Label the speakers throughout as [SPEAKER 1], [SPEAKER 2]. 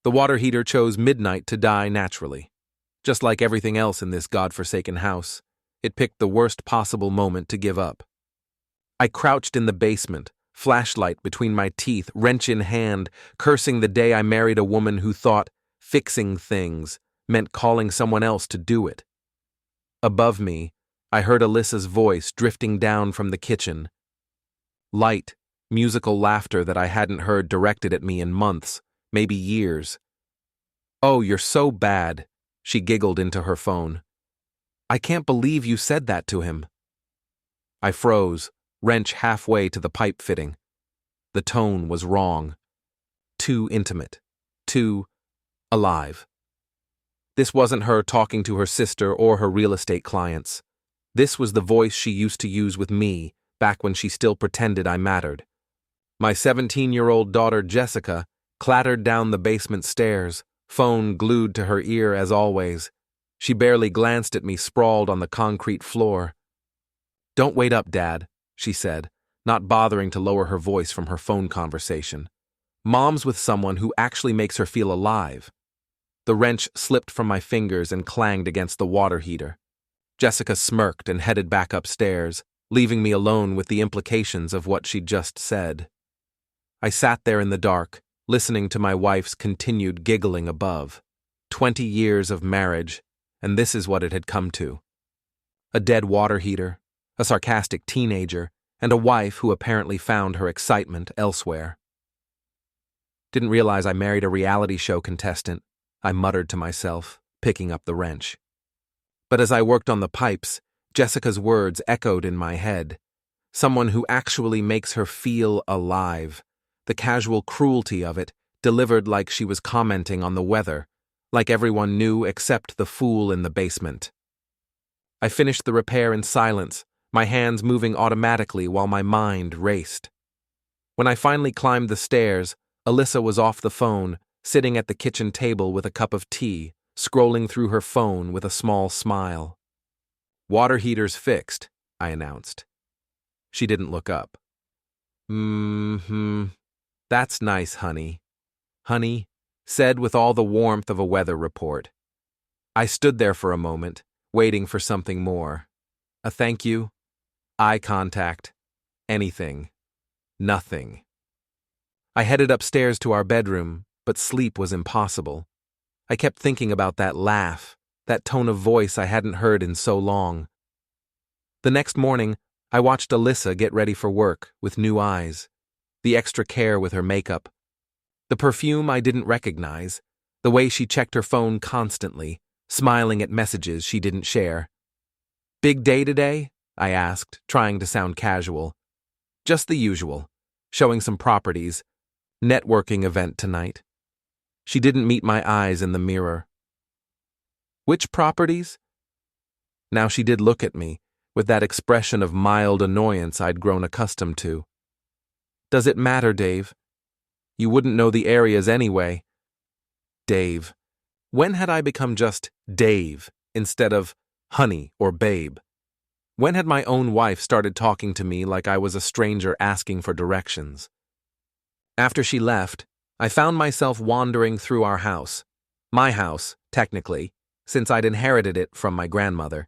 [SPEAKER 1] The water heater chose midnight to die naturally. Just like everything else in this godforsaken house, it picked the worst possible moment to give up. I crouched in the basement, flashlight between my teeth, wrench in hand, cursing the day I married a woman who thought fixing things meant calling someone else to do it. Above me, I heard Alyssa's voice drifting down from the kitchen. Light, musical laughter that I hadn't heard directed at me in months, maybe years. "Oh, you're so bad," she giggled into her phone. "I can't believe you said that to him." I froze, wrench halfway to the pipe fitting. The tone was wrong. Too intimate. Too alive. This wasn't her talking to her sister or her real estate clients. This was the voice she used to use with me, back when she still pretended I mattered. My 17-year-old daughter Jessica clattered down the basement stairs, phone glued to her ear as always. She barely glanced at me sprawled on the concrete floor. "Don't wait up, Dad," she said, not bothering to lower her voice from her phone conversation. "Mom's with someone who actually makes her feel alive." The wrench slipped from my fingers and clanged against the water heater. Jessica smirked and headed back upstairs, leaving me alone with the implications of what she'd just said. I sat there in the dark, listening to my wife's continued giggling above. 20 years of marriage, and this is what it had come to. A dead water heater, a sarcastic teenager, and a wife who apparently found her excitement elsewhere. "Didn't realize I married a reality show contestant," I muttered to myself, picking up the wrench. But as I worked on the pipes, Jessica's words echoed in my head. Someone who actually makes her feel alive. The casual cruelty of it, delivered like she was commenting on the weather, like everyone knew except the fool in the basement. I finished the repair in silence, my hands moving automatically while my mind raced. When I finally climbed the stairs, Alyssa was off the phone, sitting at the kitchen table with a cup of tea, scrolling through her phone with a small smile. "Water heater's fixed," I announced. She didn't look up. "That's nice, honey," said with all the warmth of a weather report. I stood there for a moment, waiting for something more. A thank you, eye contact, anything, nothing. I headed upstairs to our bedroom, but sleep was impossible. I kept thinking about that laugh, that tone of voice I hadn't heard in so long. The next morning, I watched Alyssa get ready for work with new eyes, the extra care with her makeup, the perfume I didn't recognize, the way she checked her phone constantly, smiling at messages she didn't share. "Big day today?" I asked, trying to sound casual. "Just the usual, showing some properties. Networking event tonight." She didn't meet my eyes in the mirror. "Which properties?" Now she did look at me, with that expression of mild annoyance I'd grown accustomed to. "Does it matter, Dave? You wouldn't know the areas anyway." Dave. When had I become just Dave instead of honey or babe? When had my own wife started talking to me like I was a stranger asking for directions? After she left, I found myself wandering through our house. My house, technically, since I'd inherited it from my grandmother.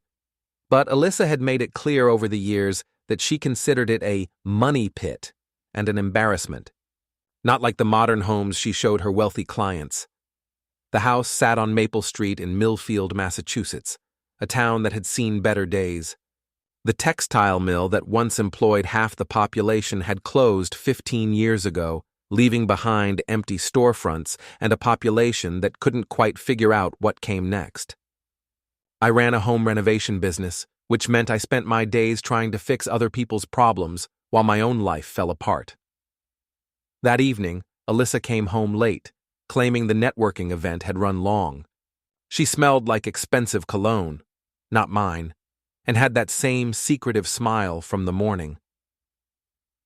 [SPEAKER 1] But Alyssa had made it clear over the years that she considered it a money pit and an embarrassment. Not like the modern homes she showed her wealthy clients. The house sat on Maple Street in Millfield, Massachusetts, a town that had seen better days. The textile mill that once employed half the population had closed 15 years ago, leaving behind empty storefronts and a population that couldn't quite figure out what came next. I ran a home renovation business, which meant I spent my days trying to fix other people's problems while my own life fell apart. That evening, Alyssa came home late, claiming the networking event had run long. She smelled like expensive cologne, not mine, and had that same secretive smile from the morning.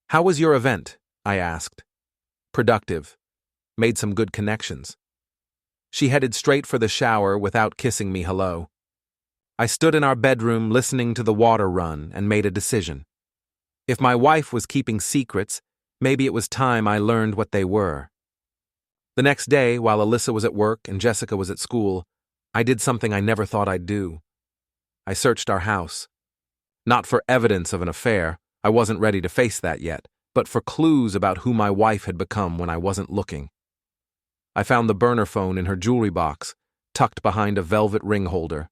[SPEAKER 1] "How was your event?" I asked. "Productive. Made some good connections." She headed straight for the shower without kissing me hello. I stood in our bedroom listening to the water run and made a decision. If my wife was keeping secrets, maybe it was time I learned what they were. The next day, while Alyssa was at work and Jessica was at school, I did something I never thought I'd do. I searched our house. Not for evidence of an affair, I wasn't ready to face that yet, but for clues about who my wife had become when I wasn't looking. I found the burner phone in her jewelry box, tucked behind a velvet ring holder.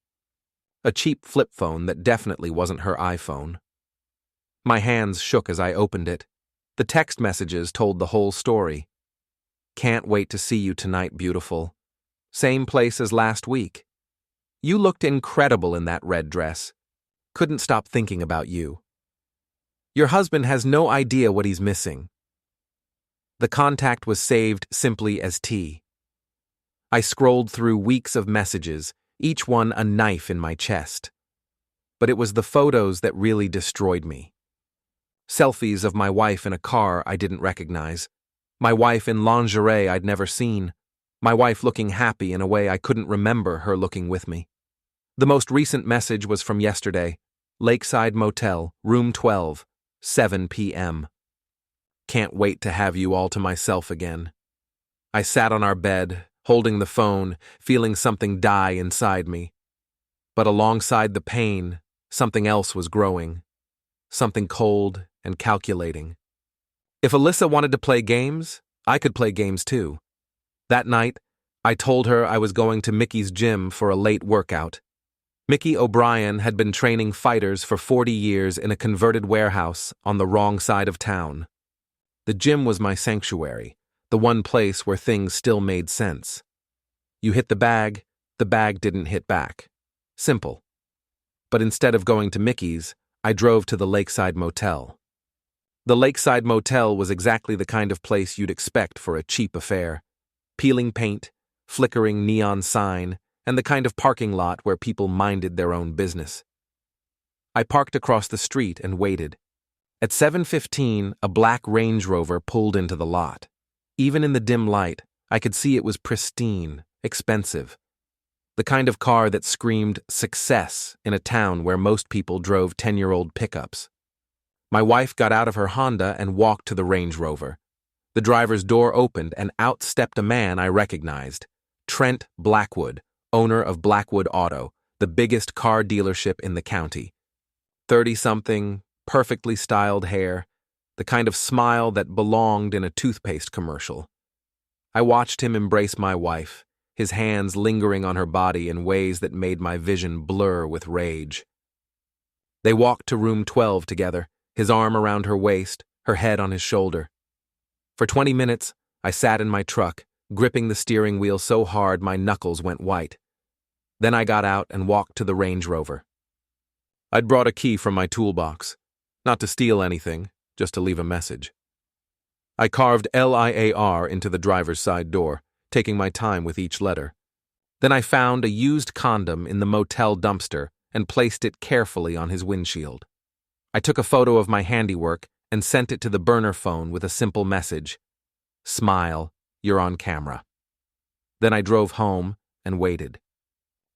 [SPEAKER 1] A cheap flip phone that definitely wasn't her iPhone. My hands shook as I opened it. The text messages told the whole story. Can't wait to see you tonight, beautiful. Same place as last week. You looked incredible in that red dress. Couldn't stop thinking about you. Your husband has no idea what he's missing. The contact was saved simply as T. I scrolled through weeks of messages, each one a knife in my chest. But it was the photos that really destroyed me. Selfies of my wife in a car I didn't recognize. My wife in lingerie I'd never seen. My wife looking happy in a way I couldn't remember her looking with me. The most recent message was from yesterday. Lakeside Motel, room 12, 7 p.m. Can't wait to have you all to myself again. I sat on our bed, holding the phone, feeling something die inside me. But alongside the pain, something else was growing. Something cold and calculating. If Alyssa wanted to play games, I could play games too. That night, I told her I was going to Mickey's gym for a late workout. Mickey O'Brien had been training fighters for 40 years in a converted warehouse on the wrong side of town. The gym was my sanctuary, the one place where things still made sense. You hit the bag didn't hit back. Simple. But instead of going to Mickey's, I drove to the Lakeside Motel. The Lakeside Motel was exactly the kind of place you'd expect for a cheap affair. Peeling paint, flickering neon sign, and the kind of parking lot where people minded their own business. I parked across the street and waited. At 7:15, a black Range Rover pulled into the lot. Even in the dim light, I could see it was pristine, expensive. The kind of car that screamed success in a town where most people drove 10-year-old pickups. My wife got out of her Honda and walked to the Range Rover. The driver's door opened and out stepped a man I recognized. Trent Blackwood, owner of Blackwood Auto, the biggest car dealership in the county. 30-something, perfectly styled hair, the kind of smile that belonged in a toothpaste commercial. I watched him embrace my wife, his hands lingering on her body in ways that made my vision blur with rage. They walked to room 12 together, his arm around her waist, her head on his shoulder. For 20 minutes, I sat in my truck, gripping the steering wheel so hard my knuckles went white. Then I got out and walked to the Range Rover. I'd brought a key from my toolbox, not to steal anything, just to leave a message. I carved LIAR into the driver's side door, taking my time with each letter. Then I found a used condom in the motel dumpster and placed it carefully on his windshield. I took a photo of my handiwork and sent it to the burner phone with a simple message. Smile, you're on camera. Then I drove home and waited.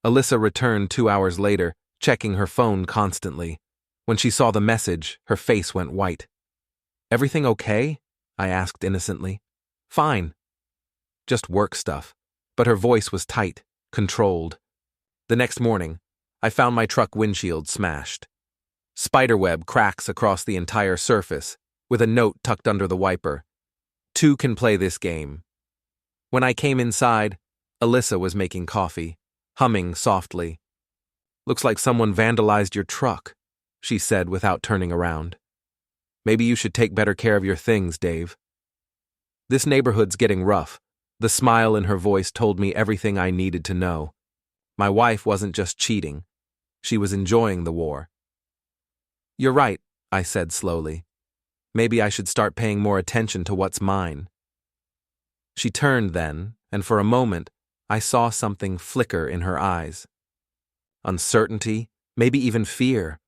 [SPEAKER 1] Alyssa returned 2 hours later, checking her phone constantly. When she saw the message, her face went white. Everything okay? I asked innocently. Fine. Just work stuff. But her voice was tight, controlled. The next morning, I found my truck windshield smashed. Spiderweb cracks across the entire surface, with a note tucked under the wiper. 2 can play this game. When I came inside, Alyssa was making coffee, humming softly. Looks like someone vandalized your truck, she said without turning around. Maybe you should take better care of your things, Dave. This neighborhood's getting rough. The smile in her voice told me everything I needed to know. My wife wasn't just cheating. She was enjoying the war. You're right, I said slowly. Maybe I should start paying more attention to what's mine. She turned then, and for a moment, I saw something flicker in her eyes. Uncertainty, maybe even fear.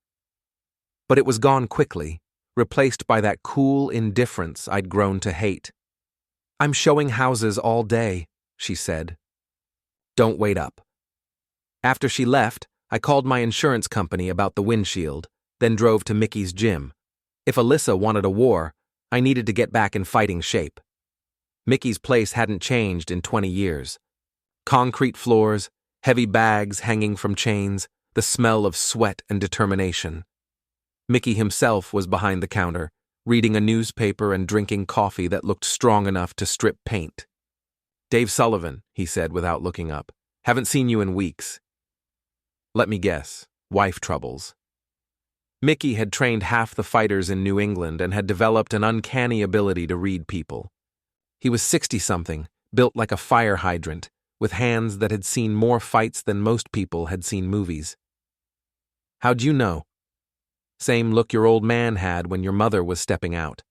[SPEAKER 1] But it was gone quickly, replaced by that cool indifference I'd grown to hate. I'm showing houses all day, she said. Don't wait up. After she left, I called my insurance company about the windshield, then drove to Mickey's gym. If Alyssa wanted a war, I needed to get back in fighting shape. Mickey's place hadn't changed in 20 years. Concrete floors, heavy bags hanging from chains, the smell of sweat and determination. Mickey himself was behind the counter, reading a newspaper and drinking coffee that looked strong enough to strip paint. "Dave Sullivan," he said without looking up. "Haven't seen you in weeks." Let me guess, wife troubles. Mickey had trained half the fighters in New England and had developed an uncanny ability to read people. He was 60-something, built like a fire hydrant, with hands that had seen more fights than most people had seen movies. "How'd you know?" "Same look your old man had when your mother was stepping out.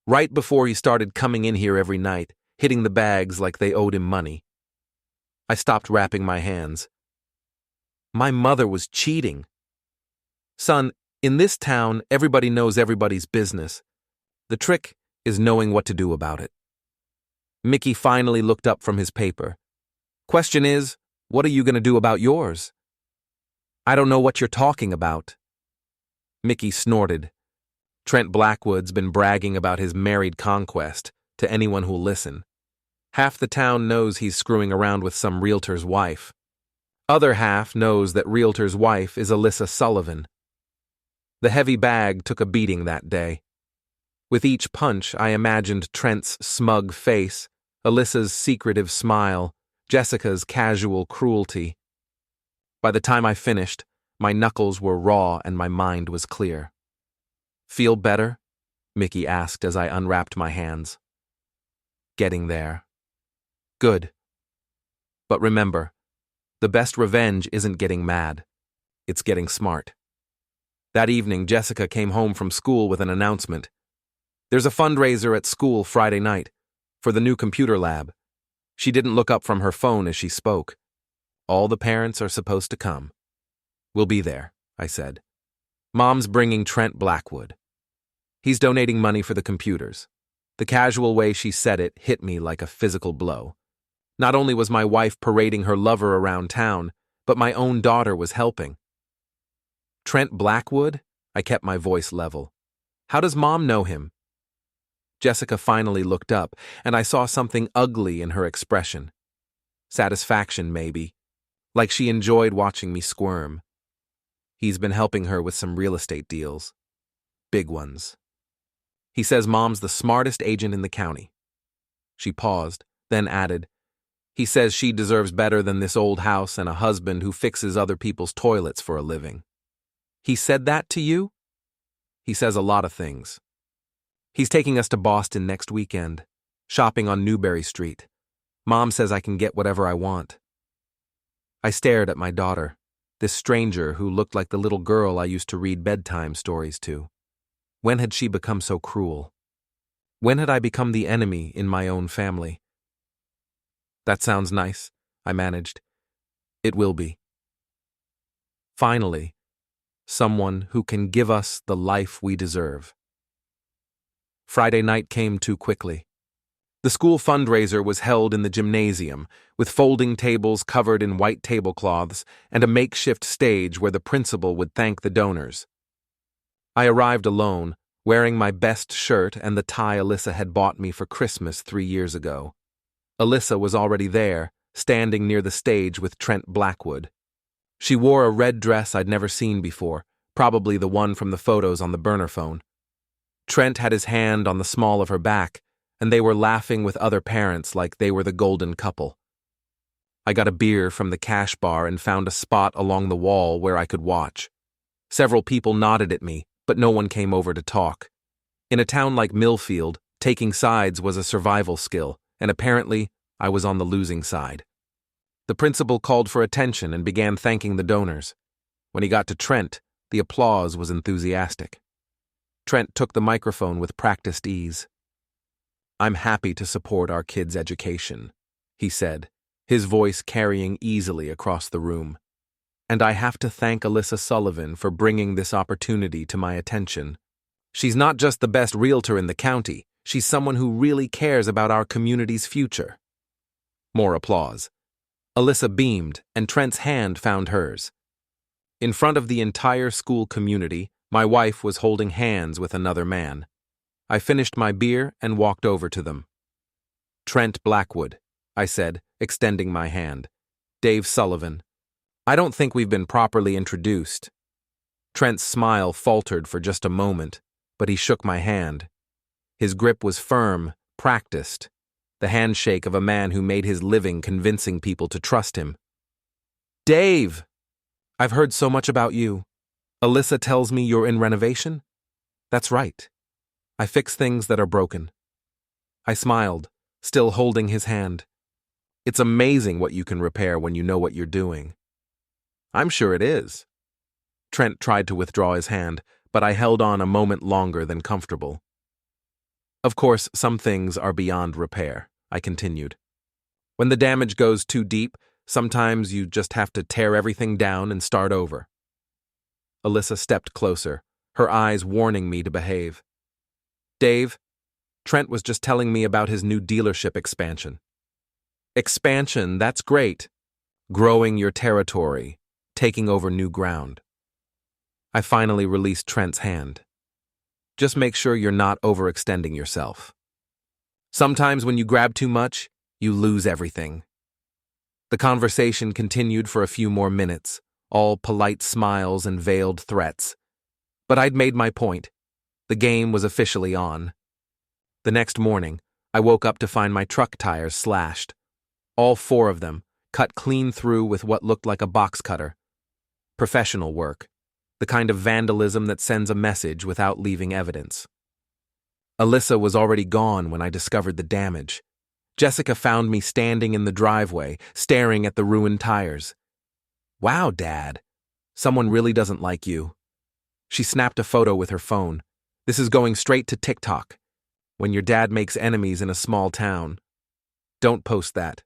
[SPEAKER 1] Right before he started coming in here every night, hitting the bags like they owed him money." I stopped wrapping my hands. My mother was cheating. "Son, in this town, everybody knows everybody's business. The trick is knowing what to do about it." Mickey finally looked up from his paper. "Question is, what are you going to do about yours?" "I don't know what you're talking about." Mickey snorted. Trent Blackwood's been bragging about his married conquest to anyone who'll listen. Half the town knows he's screwing around with some realtor's wife. Other half knows that realtor's wife is Alyssa Sullivan. The heavy bag took a beating that day. With each punch, I imagined Trent's smug face, Alyssa's secretive smile, Jessica's casual cruelty. By the time I finished, my knuckles were raw and my mind was clear. "Feel better?" Mickey asked as I unwrapped my hands. "Getting there." "Good. But remember, the best revenge isn't getting mad. It's getting smart." That evening, Jessica came home from school with an announcement. "There's a fundraiser at school Friday night for the new computer lab." She didn't look up from her phone as she spoke. "All the parents are supposed to come." "We'll be there," I said. "Mom's bringing Trent Blackwood. He's donating money for the computers." The casual way she said it hit me like a physical blow. Not only was my wife parading her lover around town, but my own daughter was helping. "Trent Blackwood?" I kept my voice level. "How does Mom know him?" Jessica finally looked up, and I saw something ugly in her expression. Satisfaction, maybe. Like she enjoyed watching me squirm. "He's been helping her with some real estate deals. Big ones. He says Mom's the smartest agent in the county." She paused, then added, "He says she deserves better than this old house and a husband who fixes other people's toilets for a living." "He said that to you?" "He says a lot of things. He's taking us to Boston next weekend, shopping on Newbury Street. Mom says I can get whatever I want." I stared at my daughter, this stranger who looked like the little girl I used to read bedtime stories to. When had she become so cruel? When had I become the enemy in my own family? "That sounds nice," I managed. "It will be. Finally, someone who can give us the life we deserve." Friday night came too quickly. The school fundraiser was held in the gymnasium, with folding tables covered in white tablecloths and a makeshift stage where the principal would thank the donors. I arrived alone, wearing my best shirt and the tie Alyssa had bought me for Christmas 3 years ago. Alyssa was already there, standing near the stage with Trent Blackwood. She wore a red dress I'd never seen before, probably the one from the photos on the burner phone. Trent had his hand on the small of her back, and they were laughing with other parents like they were the golden couple. I got a beer from the cash bar and found a spot along the wall where I could watch. Several people nodded at me, but no one came over to talk. In a town like Millfield, taking sides was a survival skill, and apparently I was on the losing side. The principal called for attention and began thanking the donors. When he got to Trent, the applause was enthusiastic. Trent took the microphone with practiced ease. "I'm happy to support our kids' education," he said, his voice carrying easily across the room. "And I have to thank Alyssa Sullivan for bringing this opportunity to my attention. She's not just the best realtor in the county, she's someone who really cares about our community's future." More applause. Alyssa beamed, and Trent's hand found hers. In front of the entire school community, my wife was holding hands with another man. I finished my beer and walked over to them. Trent Blackwood, I said, extending my hand. Dave Sullivan. I don't think we've been properly introduced. Trent's smile faltered for just a moment, but he shook my hand. His grip was firm, practiced, the handshake of a man who made his living convincing people to trust him. Dave! I've heard so much about you. Alyssa tells me you're in renovation? That's right. I fix things that are broken. I smiled, still holding his hand. It's amazing what you can repair when you know what you're doing. I'm sure it is. Trent tried to withdraw his hand, but I held on a moment longer than comfortable. Of course, some things are beyond repair, I continued. When the damage goes too deep, sometimes you just have to tear everything down and start over. Alyssa stepped closer, her eyes warning me to behave. Dave, Trent was just telling me about his new dealership expansion. Expansion, that's great. Growing your territory, taking over new ground. I finally released Trent's hand. Just make sure you're not overextending yourself. Sometimes when you grab too much, you lose everything. The conversation continued for a few more minutes, all polite smiles and veiled threats. But I'd made my point. The game was officially on. The next morning, I woke up to find my truck tires slashed. All 4 of them, cut clean through with what looked like a box cutter. Professional work. The kind of vandalism that sends a message without leaving evidence. Alyssa was already gone when I discovered the damage. Jessica found me standing in the driveway, staring at the ruined tires. Wow, Dad. Someone really doesn't like you. She snapped a photo with her phone. This is going straight to TikTok. When your dad makes enemies in a small town. Don't post that.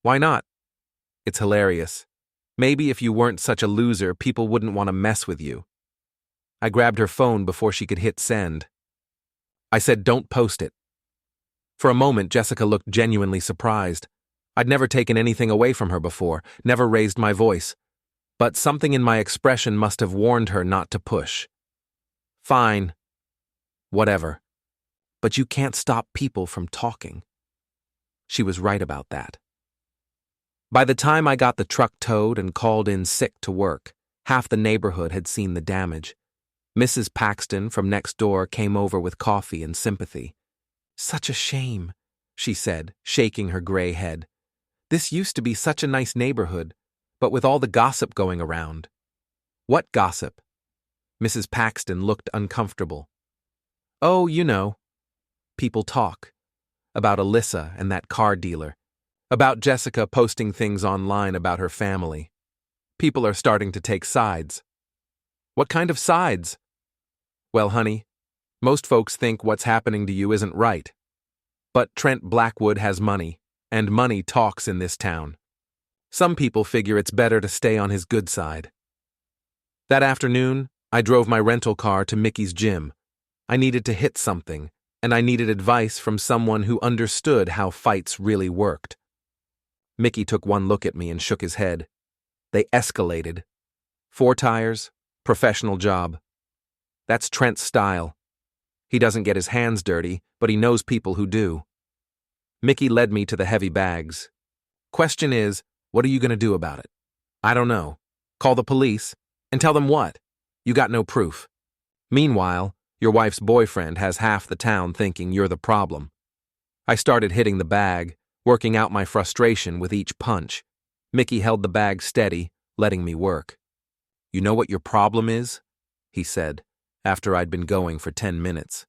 [SPEAKER 1] Why not? It's hilarious. Maybe if you weren't such a loser, people wouldn't want to mess with you. I grabbed her phone before she could hit send. I said, don't post it. For a moment, Jessica looked genuinely surprised. I'd never taken anything away from her before, never raised my voice. But something in my expression must have warned her not to push. Fine. Whatever. But you can't stop people from talking. She was right about that. By the time I got the truck towed and called in sick to work, half the neighborhood had seen the damage. Mrs. Paxton from next door came over with coffee and sympathy. Such a shame, she said, shaking her gray head. This used to be such a nice neighborhood, but with all the gossip going around. What gossip? Mrs. Paxton looked uncomfortable. Oh, you know. People talk. About Alyssa and that car dealer. About Jessica posting things online about her family. People are starting to take sides. What kind of sides? Well, honey, most folks think what's happening to you isn't right. But Trent Blackwood has money, and money talks in this town. Some people figure it's better to stay on his good side. That afternoon, I drove my rental car to Mickey's gym. I needed to hit something, and I needed advice from someone who understood how fights really worked. Mickey took one look at me and shook his head. They escalated. 4 tires, professional job. That's Trent's style. He doesn't get his hands dirty, but he knows people who do. Mickey led me to the heavy bags. Question is, what are you going to do about it? I don't know. Call the police and tell them what? You got no proof. Meanwhile, your wife's boyfriend has half the town thinking you're the problem. I started hitting the bag, working out my frustration with each punch. Mickey held the bag steady, letting me work. You know what your problem is? He said, after I'd been going for 10 minutes.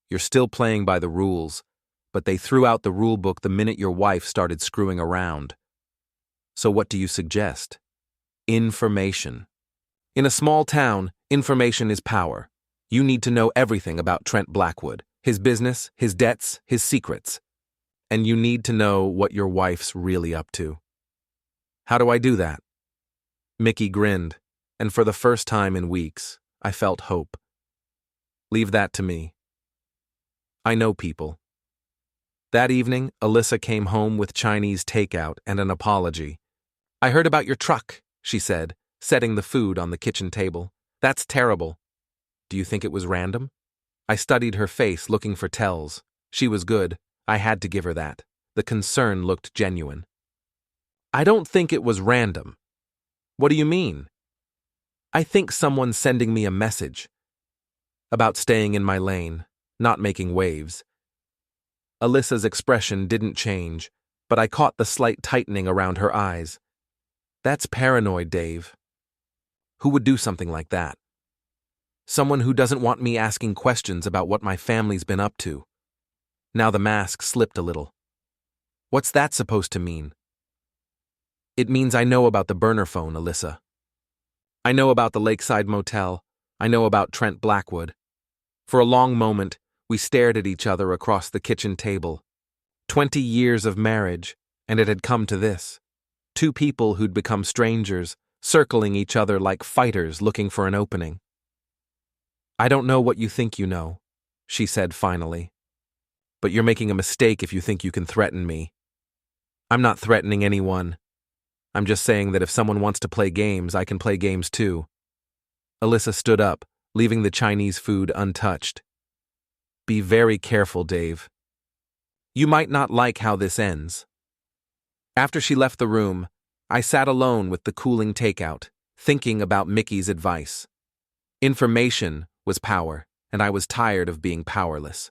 [SPEAKER 1] You're still playing by the rules, but they threw out the rule book the minute your wife started screwing around. So what do you suggest? Information. In a small town, information is power. You need to know everything about Trent Blackwood, his business, his debts, his secrets. And you need to know what your wife's really up to. How do I do that? Mickey grinned, and for the first time in weeks, I felt hope. Leave that to me. I know people. That evening, Alyssa came home with Chinese takeout and an apology. I heard about your truck, she said, setting the food on the kitchen table. That's terrible. Do you think it was random? I studied her face, looking for tells. She was good. I had to give her that. The concern looked genuine. I don't think it was random. What do you mean? I think someone's sending me a message about staying in my lane, not making waves. Alyssa's expression didn't change, but I caught the slight tightening around her eyes. That's paranoid, Dave. Who would do something like that? Someone who doesn't want me asking questions about what my family's been up to. Now the mask slipped a little. What's that supposed to mean? It means I know about the burner phone, Alyssa. I know about the Lakeside Motel. I know about Trent Blackwood. For a long moment, we stared at each other across the kitchen table. 20 years of marriage, and it had come to this. Two people who'd become strangers, circling each other like fighters looking for an opening. I don't know what you think you know, she said finally. But you're making a mistake if you think you can threaten me. I'm not threatening anyone. I'm just saying that if someone wants to play games, I can play games too. Alyssa stood up, leaving the Chinese food untouched. Be very careful, Dave. You might not like how this ends. After she left the room, I sat alone with the cooling takeout, thinking about Mickey's advice. Information was power, and I was tired of being powerless.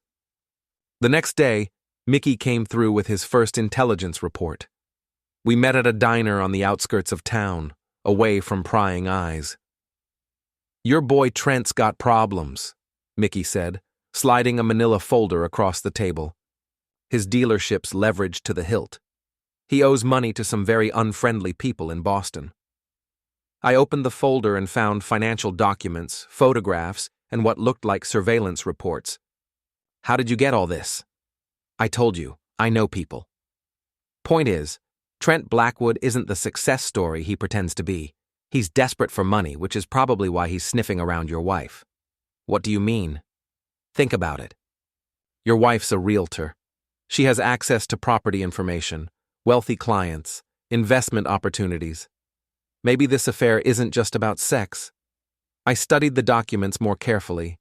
[SPEAKER 1] The next day, Mickey came through with his first intelligence report. We met at a diner on the outskirts of town, away from prying eyes. Your boy Trent's got problems, Mickey said, sliding a manila folder across the table. His dealership's leveraged to the hilt. He owes money to some very unfriendly people in Boston. I opened the folder and found financial documents, photographs, and what looked like surveillance reports. How did you get all this? I told you, I know people. Point is, Trent Blackwood isn't the success story he pretends to be. He's desperate for money, which is probably why he's sniffing around your wife. What do you mean? Think about it. Your wife's a realtor. She has access to property information, wealthy clients, investment opportunities. Maybe this affair isn't just about sex. I studied the documents more carefully.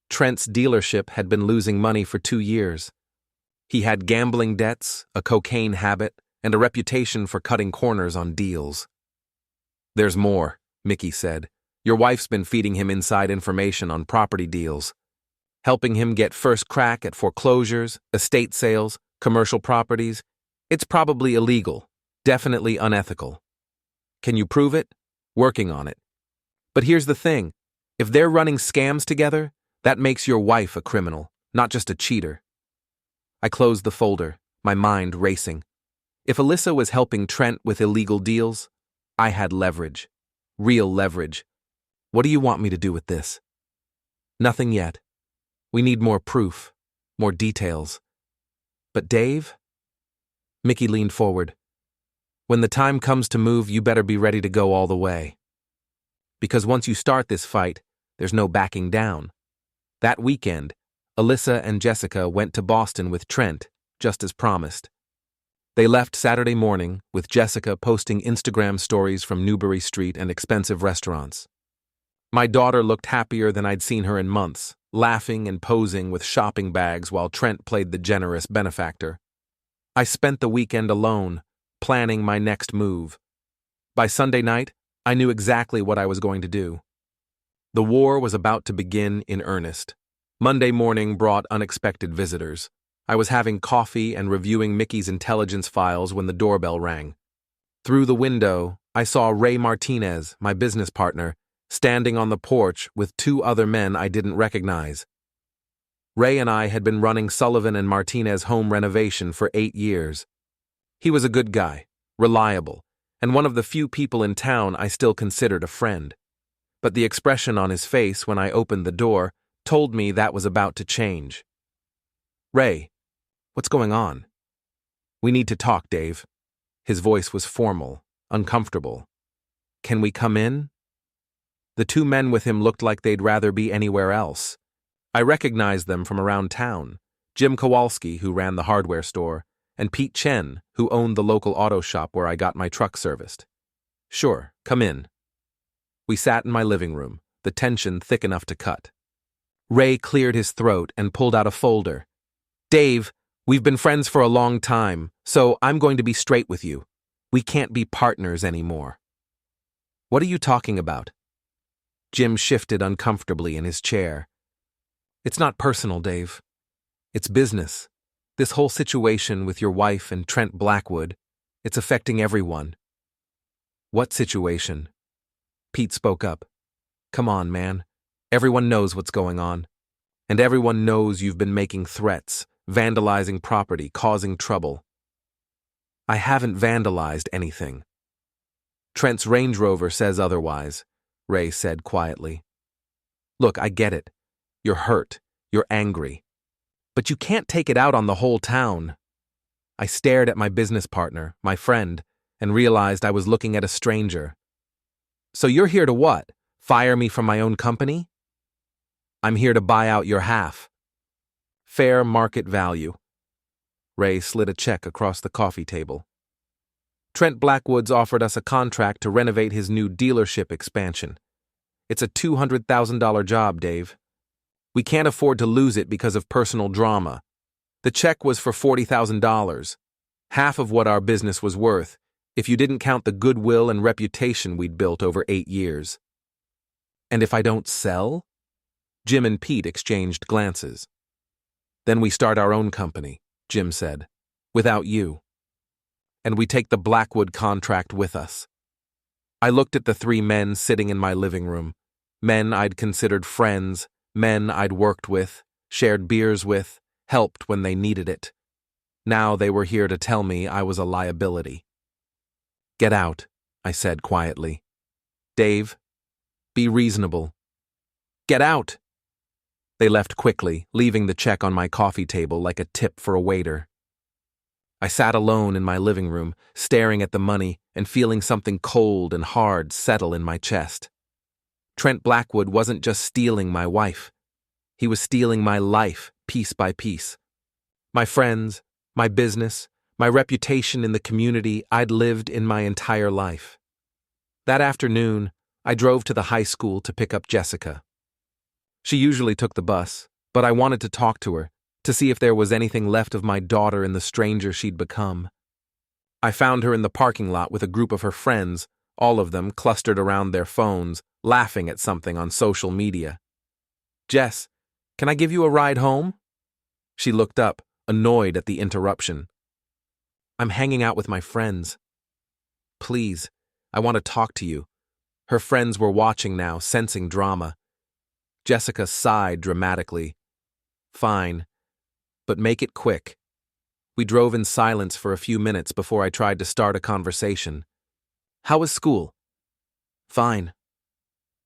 [SPEAKER 1] Trent's dealership had been losing money for 2 years. He had gambling debts, a cocaine habit, and a reputation for cutting corners on deals. There's more, Mickey said. Your wife's been feeding him inside information on property deals, helping him get first crack at foreclosures, estate sales, commercial properties. It's probably illegal, definitely unethical. Can you prove it? Working on it. But here's the thing. If they're running scams together, that makes your wife a criminal, not just a cheater. I closed the folder, my mind racing. If Alyssa was helping Trent with illegal deals, I had leverage. Real leverage. What do you want me to do with this? Nothing yet. We need more proof, more details. But Dave? Mickey leaned forward. When the time comes to move, you better be ready to go all the way. Because once you start this fight, there's no backing down. That weekend, Alyssa and Jessica went to Boston with Trent, just as promised. They left Saturday morning, with Jessica posting Instagram stories from Newbury Street and expensive restaurants. My daughter looked happier than I'd seen her in months, laughing and posing with shopping bags while Trent played the generous benefactor. I spent the weekend alone, planning my next move. By Sunday night, I knew exactly what I was going to do. The war was about to begin in earnest. Monday morning brought unexpected visitors. I was having coffee and reviewing Mickey's intelligence files when the doorbell rang. Through the window, I saw Ray Martinez, my business partner, standing on the porch with 2 other men I didn't recognize. Ray and I had been running Sullivan and Martinez home renovation for 8 years. He was a good guy, reliable, and one of the few people in town I still considered a friend. But the expression on his face when I opened the door told me that was about to change. Ray, what's going on? We need to talk, Dave. His voice was formal, uncomfortable. Can we come in? The 2 men with him looked like they'd rather be anywhere else. I recognized them from around town. Jim Kowalski, who ran the hardware store, and Pete Chen, who owned the local auto shop where I got my truck serviced. Sure, come in. We sat in my living room, the tension thick enough to cut. Ray cleared his throat and pulled out a folder. Dave, We've been friends for a long time, so I'm going to be straight with you. We can't be partners anymore. What are you talking about? Jim shifted uncomfortably in his chair. It's not personal, Dave. It's business. This whole situation with your wife and Trent Blackwood, it's affecting everyone. What situation? Pete spoke up. Come on, man. Everyone knows what's going on. And everyone knows you've been making threats, vandalizing property, causing trouble. I haven't vandalized anything. Trent's Range Rover says otherwise, Ray said quietly. Look, I get it. You're hurt. You're angry. But you can't take it out on the whole town. I stared at my business partner, my friend, and realized I was looking at a stranger. So you're here to what? Fire me from my own company? I'm here to buy out your half. Fair market value. Ray slid a check across the coffee table. Trent Blackwood's offered us a contract to renovate his new dealership expansion. It's a $200,000 job, Dave. We can't afford to lose it because of personal drama. The check was for $40,000, half of what our business was worth, if you didn't count the goodwill and reputation we'd built over 8 years. And if I don't sell? Jim and Pete exchanged glances. Then we start our own company, Jim said, without you. And we take the Blackwood contract with us. I looked at the 3 men sitting in my living room, men I'd considered friends, men I'd worked with, shared beers with, helped when they needed it. Now they were here to tell me I was a liability. Get out, I said quietly. Dave, be reasonable. Get out! They left quickly, leaving the check on my coffee table like a tip for a waiter. I sat alone in my living room, staring at the money and feeling something cold and hard settle in my chest. Trent Blackwood wasn't just stealing my wife. He was stealing my life, piece by piece. My friends, my business, my reputation in the community I'd lived in my entire life. That afternoon, I drove to the high school to pick up Jessica. She usually took the bus, but I wanted to talk to her, to see if there was anything left of my daughter in the stranger she'd become. I found her in the parking lot with a group of her friends, all of them clustered around their phones, laughing at something on social media. Jess, can I give you a ride home? She looked up, annoyed at the interruption. I'm hanging out with my friends. Please, I want to talk to you. Her friends were watching now, sensing drama. Jessica sighed dramatically. Fine, but make it quick. We drove in silence for a few minutes before I tried to start a conversation. How was school? Fine.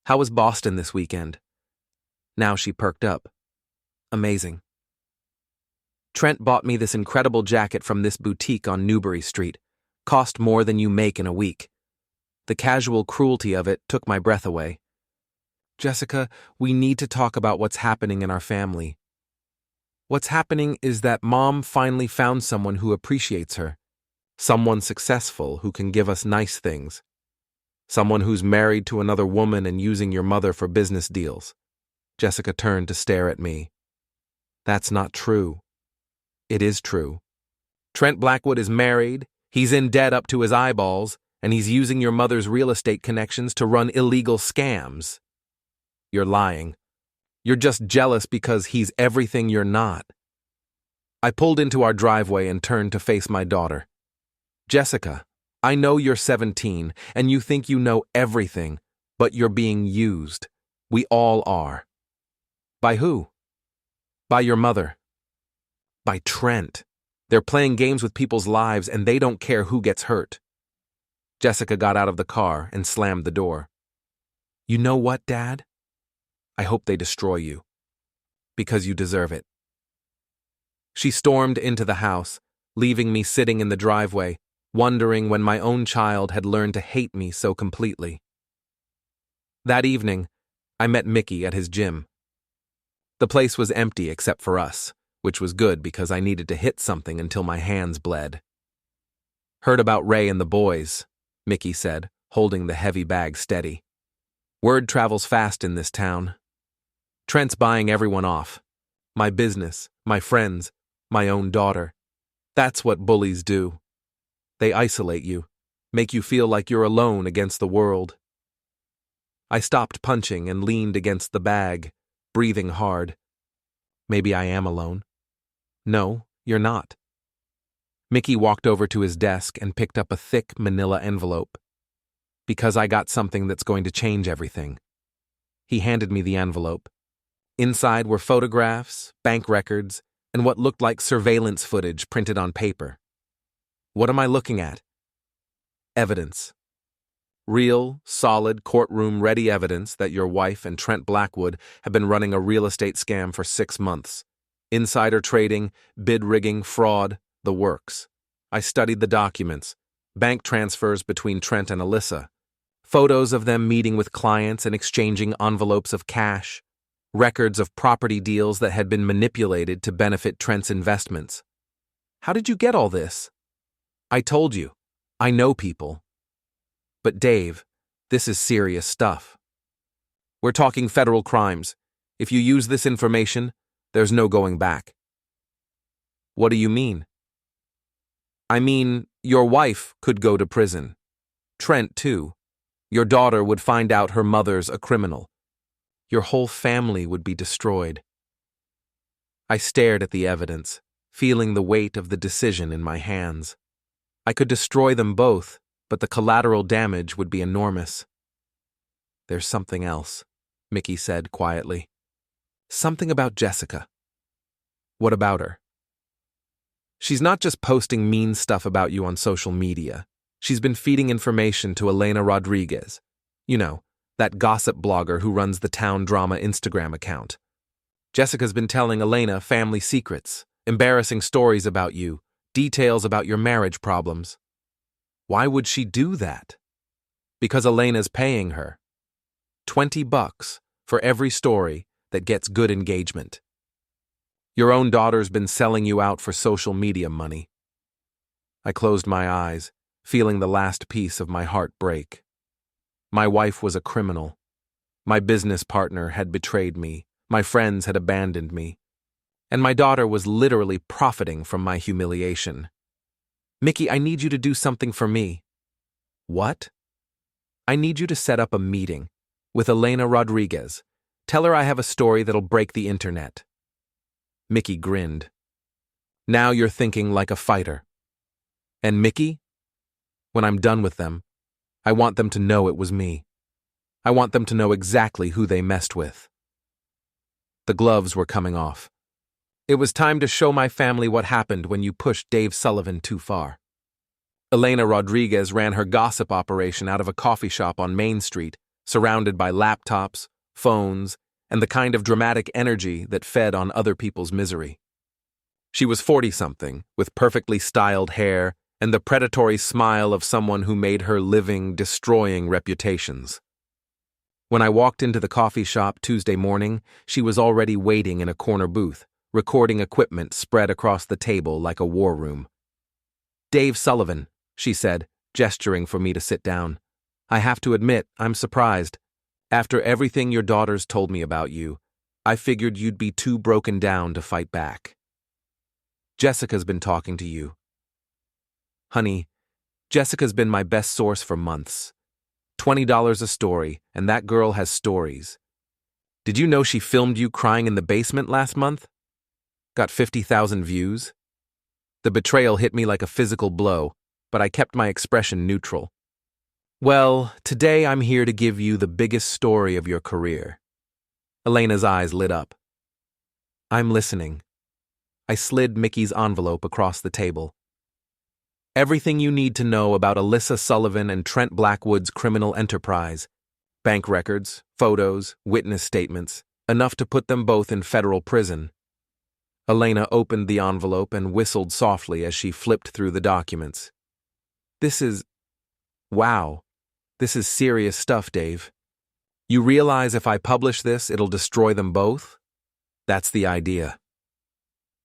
[SPEAKER 1] How was Boston this weekend? Now she perked up. Amazing. Trent bought me this incredible jacket from this boutique on Newbury Street. Cost more than you make in a week. The casual cruelty of it took my breath away. Jessica, we need to talk about what's happening in our family. What's happening is that Mom finally found someone who appreciates her. Someone successful who can give us nice things. Someone who's married to another woman and using your mother for business deals. Jessica turned to stare at me. That's not true. It is true. Trent Blackwood is married, he's in debt up to his eyeballs, and he's using your mother's real estate connections to run illegal scams. You're lying. You're just jealous because he's everything you're not. I pulled into our driveway and turned to face my daughter. Jessica, I know you're 17 and you think you know everything, but you're being used. We all are. By who? By your mother. By Trent. They're playing games with people's lives and they don't care who gets hurt. Jessica got out of the car and slammed the door. You know what, Dad? I hope they destroy you. Because you deserve it. She stormed into the house, leaving me sitting in the driveway, wondering when my own child had learned to hate me so completely. That evening, I met Mickey at his gym. The place was empty except for us, which was good because I needed to hit something until my hands bled. Heard about Ray and the boys, Mickey said, holding the heavy bag steady. Word travels fast in this town. Trent's buying everyone off. My business, my friends, My own daughter. That's what bullies do. They isolate you, make you feel like you're alone against the world. I stopped punching and leaned against the bag, breathing hard. Maybe I am alone. No, you're not. Mickey walked over to his desk and picked up a thick manila envelope. Because I got something that's going to change everything. He handed me the envelope. Inside were photographs, bank records, and what looked like surveillance footage printed on paper. What am I looking at? Evidence. Real, solid, courtroom-ready evidence that your wife and Trent Blackwood have been running a real estate scam for 6 months. Insider trading, bid rigging, fraud, the works. I studied the documents, bank transfers between Trent and Alyssa, photos of them meeting with clients and exchanging envelopes of cash, records of property deals that had been manipulated to benefit Trent's investments. How did you get all this? I told you. I know people. But Dave, this is serious stuff. We're talking federal crimes. If you use this information, there's no going back. What do you mean? I mean, your wife could go to prison. Trent, too. Your daughter would find out her mother's a criminal. Your whole family would be destroyed. I stared at the evidence, feeling the weight of the decision in my hands. I could destroy them both, but the collateral damage would be enormous. There's something else, Mickey said quietly. Something about Jessica. What about her? She's not just posting mean stuff about you on social media. She's been feeding information to Elena Rodriguez. You know, that gossip blogger who runs the Town Drama Instagram account. Jessica's been telling Elena family secrets, embarrassing stories about you, details about your marriage problems. Why would she do that? Because Elena's paying her. $20 for every story that gets good engagement. Your own daughter's been selling you out for social media money. I closed my eyes, feeling the last piece of my heart break. My wife was a criminal. My business partner had betrayed me. My friends had abandoned me. And my daughter was literally profiting from my humiliation. Mickey, I need you to do something for me. What? I need you to set up a meeting with Elena Rodriguez. Tell her I have a story that'll break the internet. Mickey grinned. Now you're thinking like a fighter. And Mickey? When I'm done with them, I want them to know it was me. I want them to know exactly who they messed with. The gloves were coming off. It was time to show my family what happened when you pushed Dave Sullivan too far. Elena Rodriguez ran her gossip operation out of a coffee shop on Main Street, surrounded by laptops, phones, and the kind of dramatic energy that fed on other people's misery. She was 40-something, with perfectly styled hair and the predatory smile of someone who made her living, destroying reputations. When I walked into the coffee shop Tuesday morning, she was already waiting in a corner booth, recording equipment spread across the table like a war room. Dave Sullivan, she said, gesturing for me to sit down. I have to admit, I'm surprised. After everything your daughters told me about you, I figured you'd be too broken down to fight back. Jessica's been talking to you. Honey, Jessica's been my best source for months. $20 a story, and that girl has stories. Did you know she filmed you crying in the basement last month? Got 50,000 views? The betrayal hit me like a physical blow, but I kept my expression neutral. Well, today I'm here to give you the biggest story of your career. Elena's eyes lit up. I'm listening. I slid Mickey's envelope across the table. Everything you need to know about Alyssa Sullivan and Trent Blackwood's criminal enterprise. Bank records, photos, witness statements, enough to put them both in federal prison. Elena opened the envelope and whistled softly as she flipped through the documents. Wow. This is serious stuff, Dave. You realize if I publish this, it'll destroy them both? That's the idea.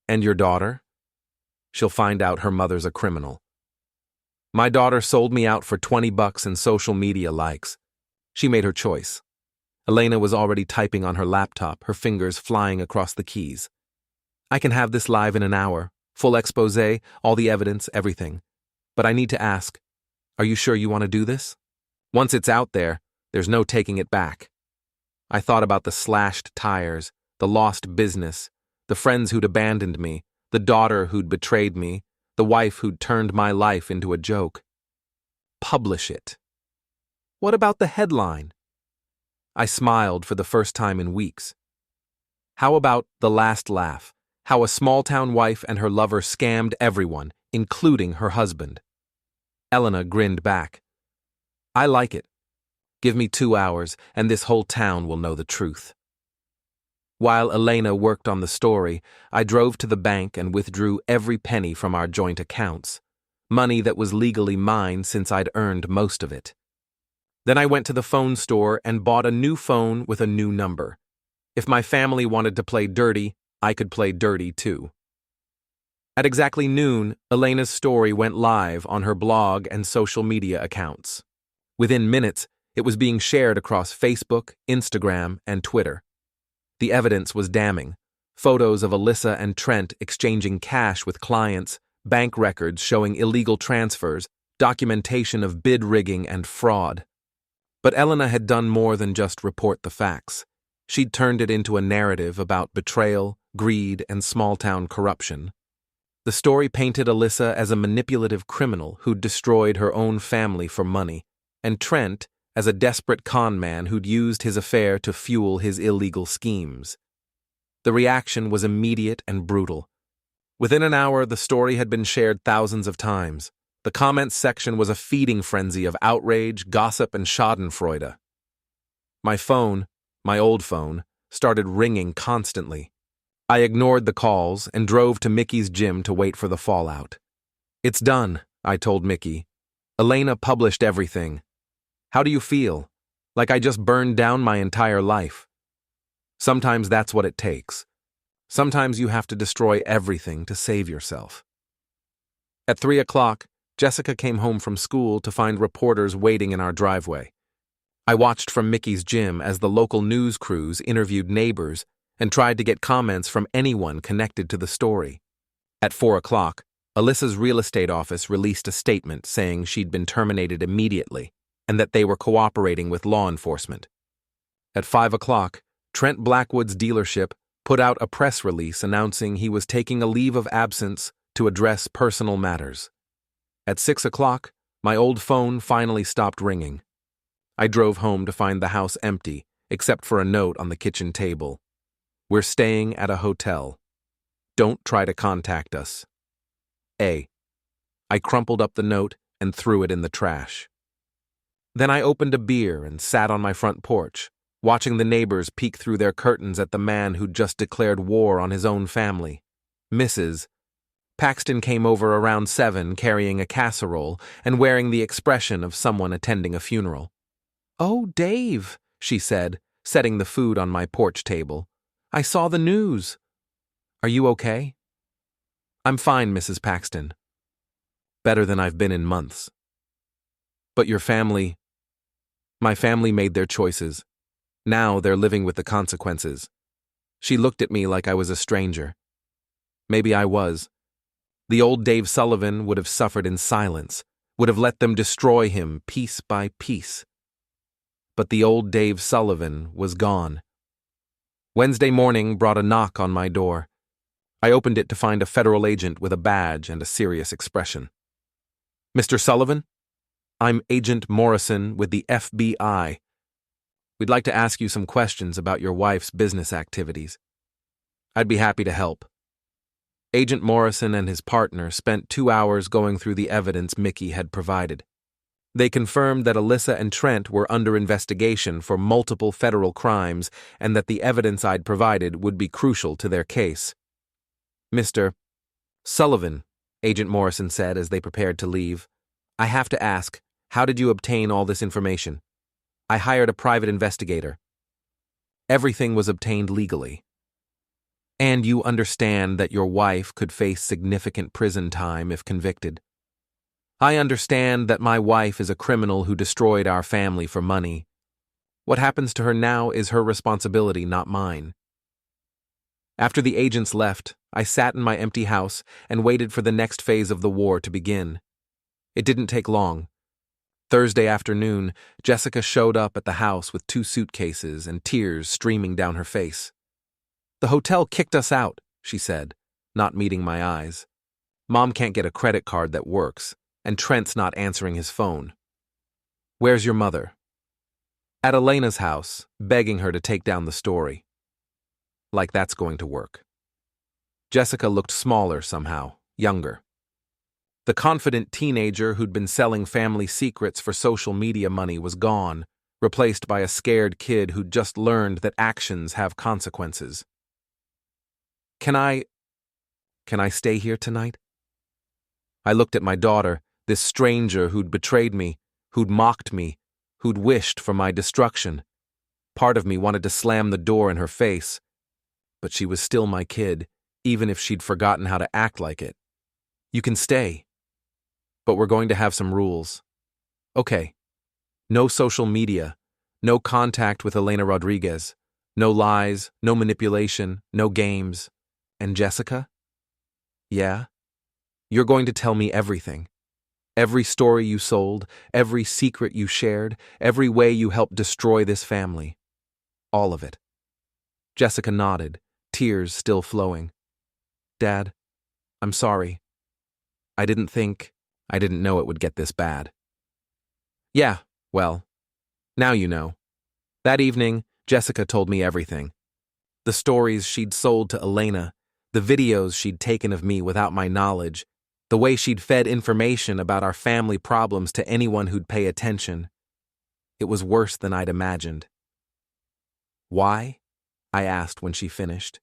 [SPEAKER 1] And your daughter? She'll find out her mother's a criminal. My daughter sold me out for $20 in social media likes. She made her choice. Elena was already typing on her laptop, her fingers flying across the keys. I can have this live in an hour, Full expose, all the evidence, everything. But I need to ask, are you sure you want to do this? Once it's out there, there's no taking it back. I thought about the slashed tires, the lost business, the friends who'd abandoned me, the daughter who'd betrayed me, the wife who'd turned my life into a joke. Publish it. What about the headline? I smiled for the first time in weeks. How about The Last Laugh? How a small-town wife and her lover scammed everyone, including her husband. Elena grinned back. I like it. Give me 2 hours, and this whole town will know the truth. While Elena worked on the story, I drove to the bank and withdrew every penny from our joint accounts, money that was legally mine since I'd earned most of it. Then I went to the phone store and bought a new phone with a new number. If my family wanted to play dirty, I could play dirty too. At exactly noon, Elena's story went live on her blog and social media accounts. Within minutes, it was being shared across Facebook, Instagram, and Twitter. The evidence was damning. Photos of Alyssa and Trent exchanging cash with clients, bank records showing illegal transfers, documentation of bid rigging and fraud. But Elena had done more than just report the facts. She'd turned it into a narrative about betrayal, greed, and small-town corruption. The story painted Alyssa as a manipulative criminal who'd destroyed her own family for money, and Trent as a desperate con man who'd used his affair to fuel his illegal schemes. The reaction was immediate and brutal. Within an hour, the story had been shared thousands of times. The comments section was a feeding frenzy of outrage, gossip, and schadenfreude. My phone, my old phone, started ringing constantly. I ignored the calls and drove to Mickey's gym to wait for the fallout. It's done, I told Mickey. Elena published everything. How do you feel? Like I just burned down my entire life. Sometimes that's what it takes. Sometimes you have to destroy everything to save yourself. At 3 o'clock, Jessica came home from school to find reporters waiting in our driveway. I watched from Mickey's gym as the local news crews interviewed neighbors and tried to get comments from anyone connected to the story. At 4 o'clock, Alyssa's real estate office released a statement saying she'd been terminated immediately and that they were cooperating with law enforcement. At 5 o'clock, Trent Blackwood's dealership put out a press release announcing he was taking a leave of absence to address personal matters. At 6 o'clock, my old phone finally stopped ringing. I drove home to find the house empty, except for a note on the kitchen table. We're staying at a hotel. Don't try to contact us. A. I crumpled up the note and threw it in the trash. Then I opened a beer and sat on my front porch, watching the neighbors peek through their curtains at the man who'd just declared war on his own family. Mrs. Paxton came over around 7 carrying a casserole and wearing the expression of someone attending a funeral. "Oh, Dave," she said, setting the food on my porch table. "I saw the news. Are you okay?" "I'm fine, Mrs. Paxton. Better than I've been in months." "But your family..." "My family made their choices. Now they're living with the consequences." She looked at me like I was a stranger. Maybe I was. The old Dave Sullivan would have suffered in silence, would have let them destroy him piece by piece. But the old Dave Sullivan was gone. Wednesday morning brought a knock on my door. I opened it to find a federal agent with a badge and a serious expression. "Mr. Sullivan? I'm Agent Morrison with the FBI. We'd like to ask you some questions about your wife's business activities." "I'd be happy to help." Agent Morrison and his partner spent 2 hours going through the evidence Mickey had provided. They confirmed that Alyssa and Trent were under investigation for multiple federal crimes and that the evidence I'd provided would be crucial to their case. "Mr. Sullivan," Agent Morrison said as they prepared to leave, "I have to ask, how did you obtain all this information?" "I hired a private investigator." "Everything was obtained legally." "And you understand that your wife could face significant prison time if convicted?" "I understand that my wife is a criminal who destroyed our family for money. What happens to her now is her responsibility, not mine." After the agents left, I sat in my empty house and waited for the next phase of the war to begin. It didn't take long. Thursday afternoon, Jessica showed up at the house with 2 suitcases and tears streaming down her face. "The hotel kicked us out," she said, not meeting my eyes. "Mom can't get a credit card that works, and Trent's not answering his phone." "Where's your mother?" "At Elena's house, begging her to take down the story." Like that's going to work. Jessica looked smaller somehow, younger. The confident teenager who'd been selling family secrets for social media money was gone, replaced by a scared kid who'd just learned that actions have consequences. Can I stay here tonight?" I looked at my daughter, this stranger who'd betrayed me, who'd mocked me, who'd wished for my destruction. Part of me wanted to slam the door in her face, but she was still my kid, even if she'd forgotten how to act like it. "You can stay, but we're going to have some rules." "Okay. No social media, no contact with Elena Rodriguez, no lies, no manipulation, no games. And Jessica?" "Yeah? You're going to tell me everything. Every story you sold, every secret you shared, every way you helped destroy this family. All of it." Jessica nodded, tears still flowing. "Dad, I'm sorry. I didn't know it would get this bad." "Yeah, well, now you know." That evening, Jessica told me everything. The stories she'd sold to Elena, the videos she'd taken of me without my knowledge, the way she'd fed information about our family problems to anyone who'd pay attention. It was worse than I'd imagined. "Why?" I asked when she finished.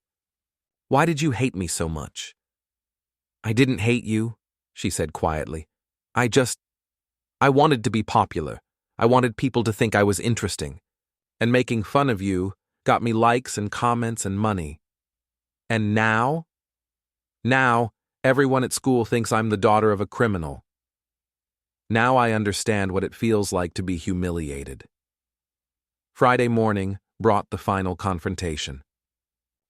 [SPEAKER 1] "Why did you hate me so much?" "I didn't hate you," she said quietly. I wanted to be popular. I wanted people to think I was interesting. And making fun of you got me likes and comments and money. And now? Now, everyone at school thinks I'm the daughter of a criminal. Now I understand what it feels like to be humiliated." Friday morning brought the final confrontation.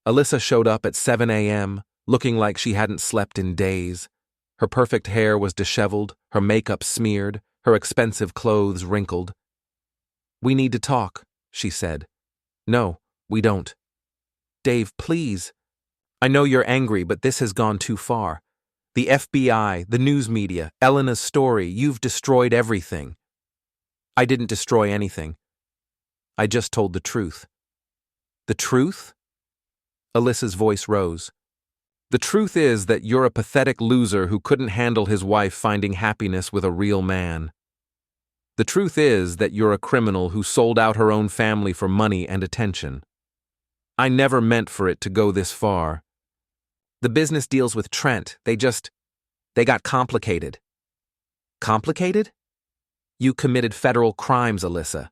[SPEAKER 1] Alyssa showed up at 7 a.m., looking like she hadn't slept in days. Her perfect hair was disheveled, her makeup smeared, her expensive clothes wrinkled. "We need to talk," she said. "No, we don't." "Dave, please. I know you're angry, but this has gone too far. The FBI, the news media, Elena's story, you've destroyed everything." "I didn't destroy anything. I just told the truth." "The truth?" Alyssa's voice rose. "The truth is that you're a pathetic loser who couldn't handle his wife finding happiness with a real man. The truth is that you're a criminal who sold out her own family for money and attention. I never meant for it to go this far. The business deals with Trent, they got complicated." "Complicated?" "You committed federal crimes, Alyssa.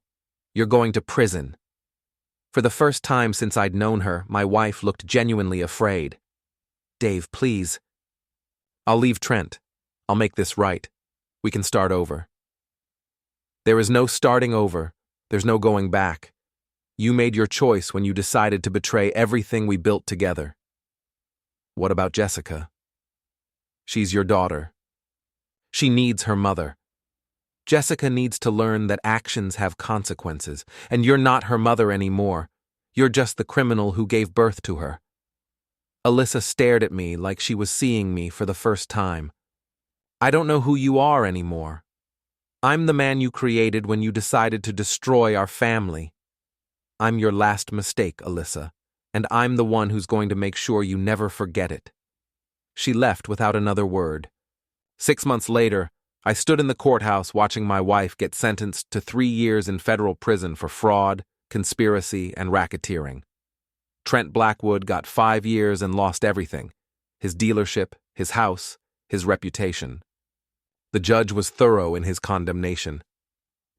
[SPEAKER 1] You're going to prison." For the first time since I'd known her, my wife looked genuinely afraid. "Dave, please." "I'll leave Trent. I'll make this right. We can start over." "There is no starting over. There's no going back. You made your choice when you decided to betray everything we built together." "What about Jessica?" "She's your daughter. She needs her mother. Jessica needs to learn that actions have consequences, and you're not her mother anymore. You're just the criminal who gave birth to her." Alyssa stared at me like she was seeing me for the first time. "I don't know who you are anymore. I'm the man you created when you decided to destroy our family. I'm your last mistake, Alyssa, and I'm the one who's going to make sure you never forget it." She left without another word. 6 months later, I stood in the courthouse watching my wife get sentenced to 3 years in federal prison for fraud, conspiracy, and racketeering. Trent Blackwood got 5 years and lost everything: his dealership, his house, his reputation. The judge was thorough in his condemnation.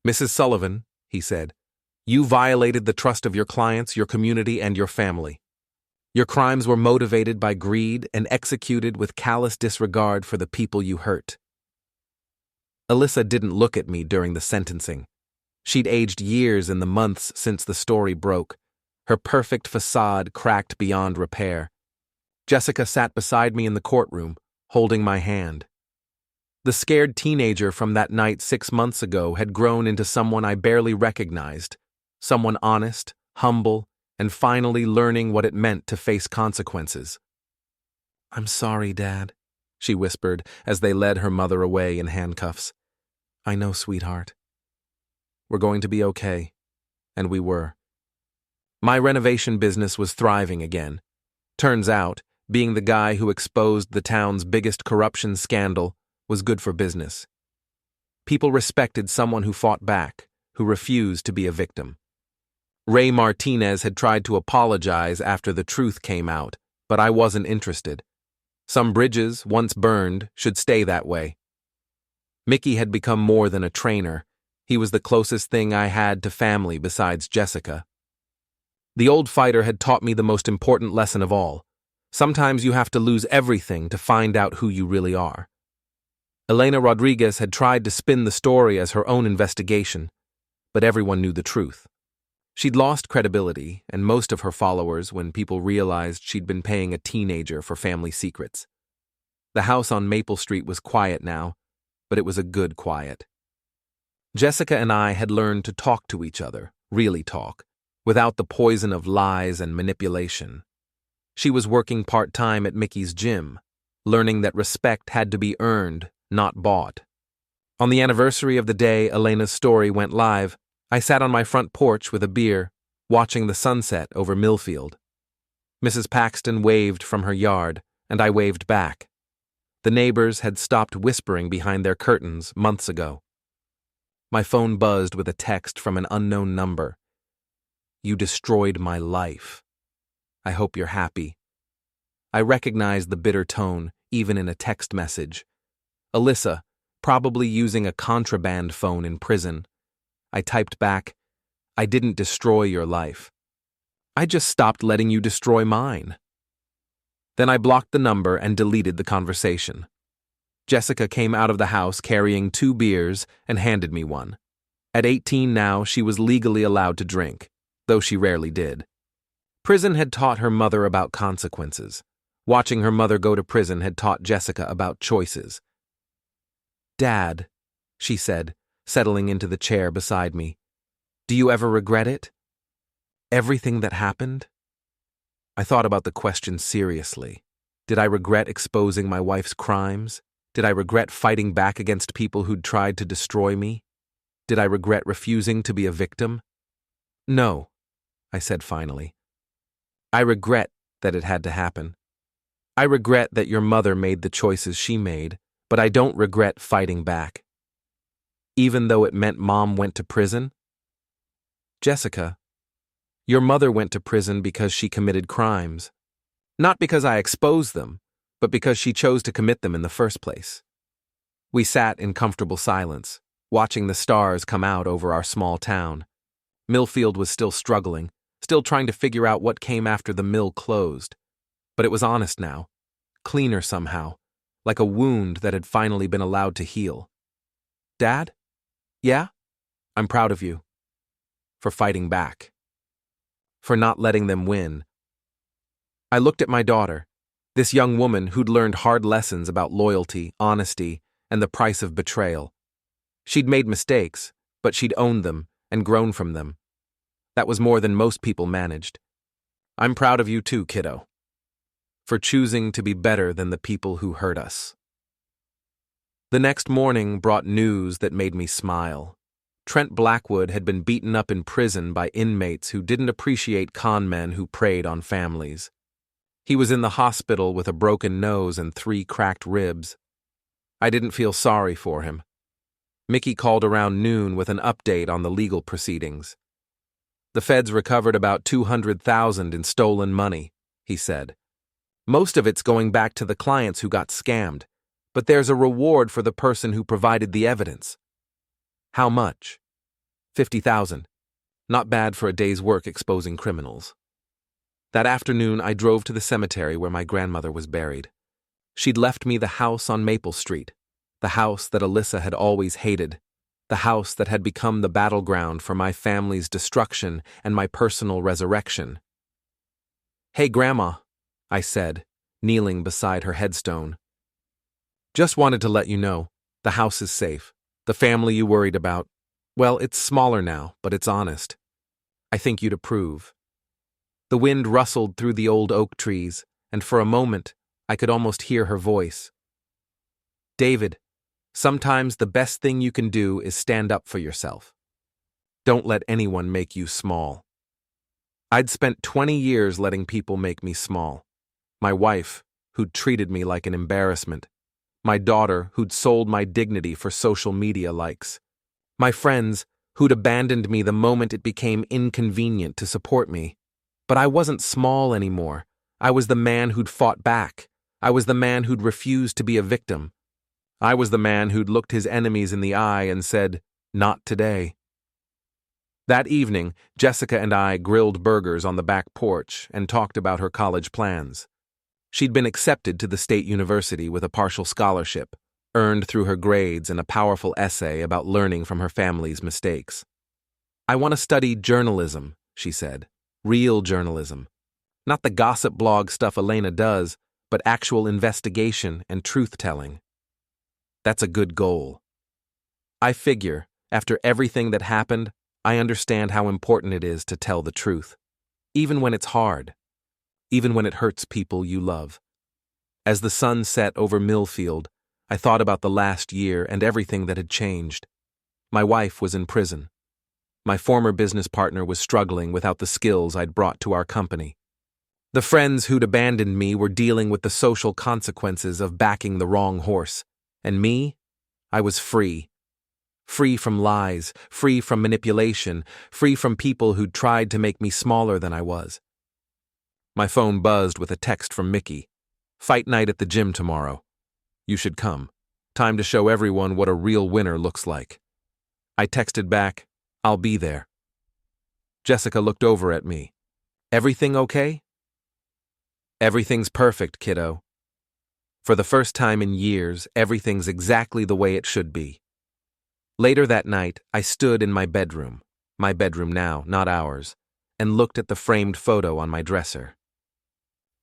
[SPEAKER 1] "Mrs. Sullivan," he said, "you violated the trust of your clients, your community, and your family. Your crimes were motivated by greed and executed with callous disregard for the people you hurt." Alyssa didn't look at me during the sentencing. She'd aged years in the months since the story broke, her perfect facade cracked beyond repair. Jessica sat beside me in the courtroom, holding my hand. The scared teenager from that night 6 months ago had grown into someone I barely recognized, someone honest, humble, and finally learning what it meant to face consequences. "I'm sorry, Dad," she whispered as they led her mother away in handcuffs. "I know, sweetheart. We're going to be okay." And we were. My renovation business was thriving again. Turns out, being the guy who exposed the town's biggest corruption scandal was good for business. People respected someone who fought back, who refused to be a victim. Ray Martinez had tried to apologize after the truth came out, but I wasn't interested. Some bridges, once burned, should stay that way. Mickey had become more than a trainer. He was the closest thing I had to family besides Jessica. The old fighter had taught me the most important lesson of all. Sometimes you have to lose everything to find out who you really are. Elena Rodriguez had tried to spin the story as her own investigation, but everyone knew the truth. She'd lost credibility and most of her followers when people realized she'd been paying a teenager for family secrets. The house on Maple Street was quiet now, but it was a good quiet. Jessica and I had learned to talk to each other, really talk, without the poison of lies and manipulation. She was working part-time at Mickey's gym, learning that respect had to be earned, not bought. On the anniversary of the day Elena's story went live, I sat on my front porch with a beer, watching the sunset over Millfield. Mrs. Paxton waved from her yard, and I waved back. The neighbors had stopped whispering behind their curtains months ago. My phone buzzed with a text from an unknown number. "You destroyed my life. I hope you're happy." I recognized the bitter tone, even in a text message. Alyssa, probably using a contraband phone in prison. I typed back, "I didn't destroy your life. I just stopped letting you destroy mine." Then I blocked the number and deleted the conversation. Jessica came out of the house carrying 2 beers and handed me one. At 18 now, she was legally allowed to drink, though she rarely did. Prison had taught her mother about consequences. Watching her mother go to prison had taught Jessica about choices. "Dad," she said, settling into the chair beside me, "do you ever regret it? Everything that happened?" I thought about the question seriously. Did I regret exposing my wife's crimes? Did I regret fighting back against people who'd tried to destroy me? Did I regret refusing to be a victim? "No," I said finally. "I regret that it had to happen. I regret that your mother made the choices she made, but I don't regret fighting back. Even though it meant Mom went to prison?" "Jessica, your mother went to prison because she committed crimes. Not because I exposed them, but because she chose to commit them in the first place." We sat in comfortable silence, watching the stars come out over our small town. Millfield was still struggling, still trying to figure out what came after the mill closed. But it was honest now, cleaner somehow, like a wound that had finally been allowed to heal. "Dad? Yeah? I'm proud of you. For fighting back. For not letting them win." I looked at my daughter, this young woman who'd learned hard lessons about loyalty, honesty, and the price of betrayal. She'd made mistakes, but she'd owned them and grown from them. That was more than most people managed. "I'm proud of you too, kiddo. For choosing to be better than the people who hurt us." The next morning brought news that made me smile. Trent Blackwood had been beaten up in prison by inmates who didn't appreciate con men who preyed on families. He was in the hospital with a broken nose and 3 cracked ribs. I didn't feel sorry for him. Mickey called around noon with an update on the legal proceedings. "The feds recovered about $200,000 in stolen money," he said. "Most of it's going back to the clients who got scammed, but there's a reward for the person who provided the evidence." "How much?" $50,000. Not bad for a day's work exposing criminals. That afternoon, I drove to the cemetery where my grandmother was buried. She'd left me the house on Maple Street, the house that Alyssa had always hated, the house that had become the battleground for my family's destruction and my personal resurrection. "Hey, Grandma," I said, kneeling beside her headstone. Just wanted to let you know, the house is safe. The family you worried about, well, it's smaller now, but it's honest. I think you'd approve. The wind rustled through the old oak trees, and for a moment, I could almost hear her voice. David, sometimes the best thing you can do is stand up for yourself. Don't let anyone make you small. I'd spent 20 years letting people make me small. My wife, who'd treated me like an embarrassment. My daughter, who'd sold my dignity for social media likes. My friends, who'd abandoned me the moment it became inconvenient to support me. But I wasn't small anymore. I was the man who'd fought back. I was the man who'd refused to be a victim. I was the man who'd looked his enemies in the eye and said, "Not today." That evening, Jessica and I grilled burgers on the back porch and talked about her college plans. She'd been accepted to the state university with a partial scholarship, earned through her grades and a powerful essay about learning from her family's mistakes. "I want to study journalism," she said. "Real journalism. Not the gossip blog stuff Elena does, but actual investigation and truth-telling." That's a good goal. I figure, after everything that happened, I understand how important it is to tell the truth, even when it's hard, even when it hurts people you love. As the sun set over Millfield, I thought about the last year and everything that had changed. My wife was in prison. My former business partner was struggling without the skills I'd brought to our company. The friends who'd abandoned me were dealing with the social consequences of backing the wrong horse. And me? I was free. Free from lies, free from manipulation, free from people who'd tried to make me smaller than I was. My phone buzzed with a text from Mickey. "Fight night at the gym tomorrow. You should come. Time to show everyone what a real winner looks like." I texted back, "I'll be there." Jessica looked over at me. "Everything okay?" "Everything's perfect, kiddo. For the first time in years, everything's exactly the way it should be." Later that night, I stood in my bedroom now, not ours, and looked at the framed photo on my dresser.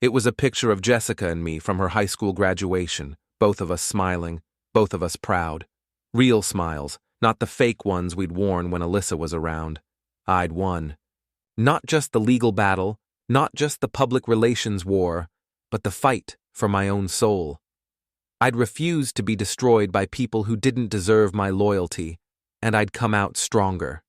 [SPEAKER 1] It was a picture of Jessica and me from her high school graduation, both of us smiling, both of us proud. Real smiles, not the fake ones we'd worn when Alyssa was around. I'd won. Not just the legal battle, not just the public relations war, but the fight for my own soul. I'd refused to be destroyed by people who didn't deserve my loyalty, and I'd come out stronger.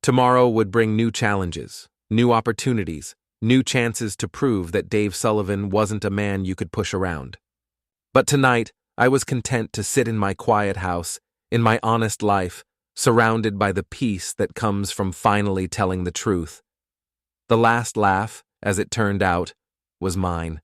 [SPEAKER 1] Tomorrow would bring new challenges, new opportunities, new chances to prove that Dave Sullivan wasn't a man you could push around. But tonight, I was content to sit in my quiet house, in my honest life, surrounded by the peace that comes from finally telling the truth. The last laugh, as it turned out, was mine.